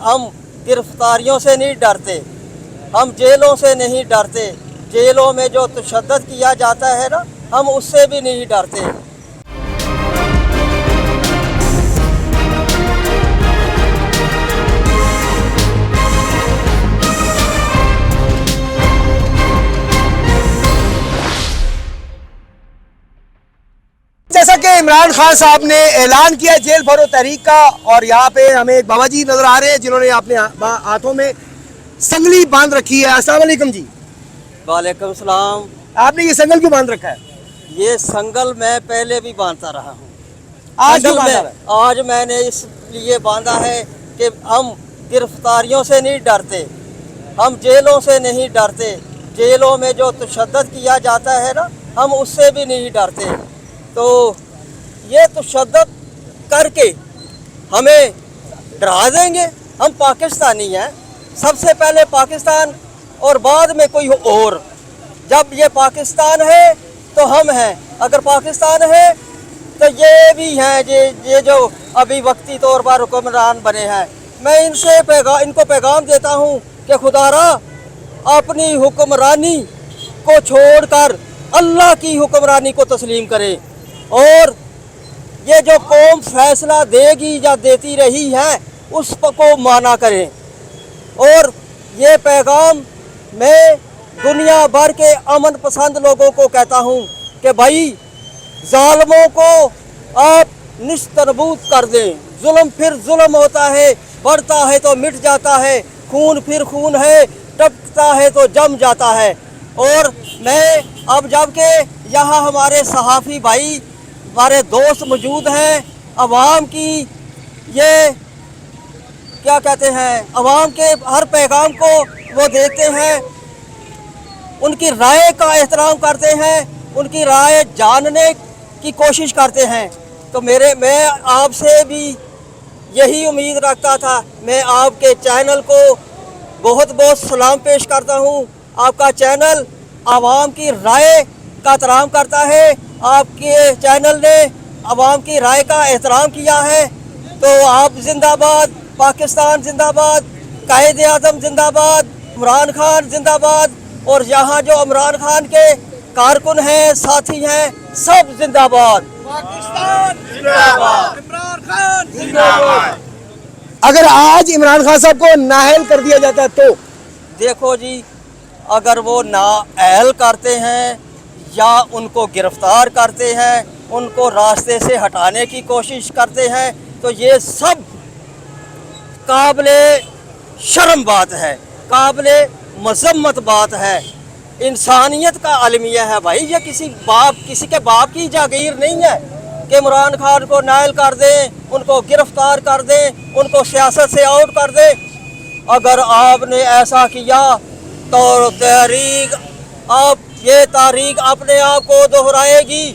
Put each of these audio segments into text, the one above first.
हम गिरफ्तारियों से नहीं डरते, हम जेलों से नहीं डरते, जेलों में जो तशद्दुद किया जाता है ना, हम उससे भी नहीं डरते। जैसा कि इमरान खान साहब ने ऐलान किया जेल भरो तहरीक का, और यहाँ पे हमें एक बाबा जी नजर आ रहे हैं जिन्होंने अपने हाथों में संगली बांध रखी है। अस्सलाम वालेकुम जी। वालेकुम सलाम। आपने ये संगल क्यों बांध रखा है? ये संगल मैं पहले भी बांधता रहा हूँ। आज क्यों बांधा है? आज मैंने इसलिए बांधा है कि हम गिरफ्तारियों से नहीं डरते, हम जेलों से नहीं डरते, जेलों में जो तशद्दुद किया जाता है ना, हम उससे भी नहीं डरते। तो ये तशद्दुद करके हमें डरा देंगे। हम पाकिस्तानी हैं, सबसे पहले पाकिस्तान और बाद में कोई और। जब ये पाकिस्तान है तो हम हैं, अगर पाकिस्तान है तो ये भी हैं, ये जो अभी वक्ती तौर पर हुक्मरान बने हैं। मैं इनको पैगाम देता हूँ कि खुदारा अपनी हुक्मरानी को छोड़कर अल्लाह की हुक्मरानी को तस्लीम करें, और ये जो कौम फैसला देगी या देती रही है उसको माना करें। और ये पैगाम मैं दुनिया भर के अमन पसंद लोगों को कहता हूँ कि भाई जालिमों को आप निस्तरबूद कर दें। जुल्म फिर जुल्म होता है, बढ़ता है तो मिट जाता है, खून फिर खून है, टपकता है तो जम जाता है। और मैं अब जबकि यहाँ हमारे सहाफ़ी भाई, हमारे दोस्त मौजूद हैं, अवाम की ये क्या कहते हैं, अवाम के हर पैगाम को वो देखते हैं, उनकी राय का एहतराम करते हैं, उनकी राय जानने की कोशिश करते हैं। तो मैं आपसे भी यही उम्मीद रखता था। मैं आपके चैनल को बहुत बहुत सलाम पेश करता हूँ। आपका चैनल आवाम की राय का एहतराम करता है, आपके चैनल ने आवाम की राय का एहतराम किया है। तो आप जिंदाबाद, पाकिस्तान जिंदाबाद, कायद आज़म जिंदाबाद, इमरान खान जिंदाबाद, और यहाँ जो इमरान खान के कारकुन हैं, साथी हैं, सब जिंदाबाद। पाकिस्तान जिंदाबाद, इमरान खान जिंदाबाद। अगर आज इमरान खान साहब को नाअहल कर दिया जाता तो? देखो जी, अगर वो नाअहल करते हैं या उनको गिरफ्तार करते हैं, उनको रास्ते से हटाने की कोशिश करते हैं, तो ये सब काबिले शर्म बात है, काबिले मजम्मत बात है, इंसानियत का अलमिया है भाई। ये किसी के बाप की जागीर नहीं है कि इमरान खान को नाअहल कर दें, उनको गिरफ्तार कर दें, उनको सियासत से आउट कर दें। अगर आपने ऐसा किया तो ये तारीख अपने आप को दोहराएगी।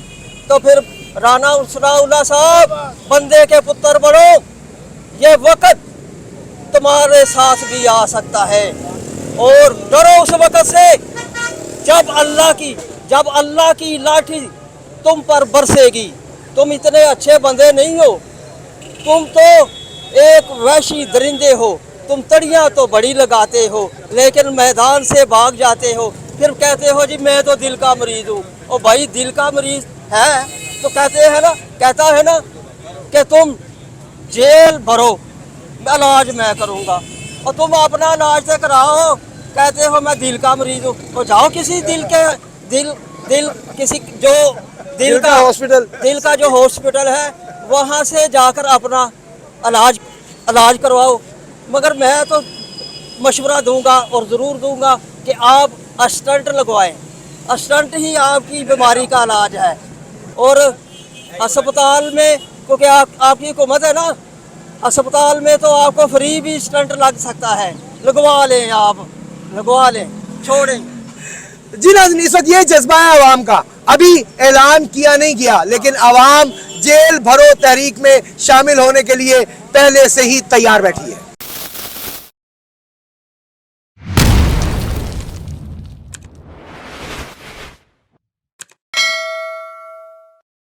तो फिर राना सनाउल्लाह साहब, बंदे के पुत्र बनो, ये वक्त तुम्हारे साथ भी आ सकता है। और डरो उस वक्त से जब अल्लाह की लाठी तुम पर बरसेगी। तुम इतने अच्छे बंदे नहीं हो, तुम तो एक वहशी दरिंदे हो, तुम तड़ियाँ तो बड़ी लगाते हो लेकिन मैदान से भाग जाते हो। फिर कहते हो जी मैं तो दिल का मरीज हूँ। और भाई दिल का मरीज है तो कहता है ना कि तुम जेल भरो, इलाज मैं करूँगा, और तुम अपना इलाज से कराओ, कहते हो मैं दिल का मरीज हूँ। तो जाओ किसी दिल का जो हॉस्पिटल है वहाँ से जाकर अपना इलाज करवाओ। मगर मैं तो मशवरा दूंगा और ज़रूर दूंगा कि आप स्टंट लगवाएं। स्टंट ही आपकी बीमारी का इलाज है। और अस्पताल में, क्योंकि आपकी हुकूमत है ना, अस्पताल में तो आपको फ्री भी स्टंट लग सकता है। लगवा लें, आप लगवा लें, छोड़ें। जी नाज़रीन, इस वक्त ये जज्बा है आवाम का। अभी ऐलान किया नहीं गया, लेकिन आवाम जेल भरो तहरीक में शामिल होने के लिए पहले से ही तैयार बैठी है।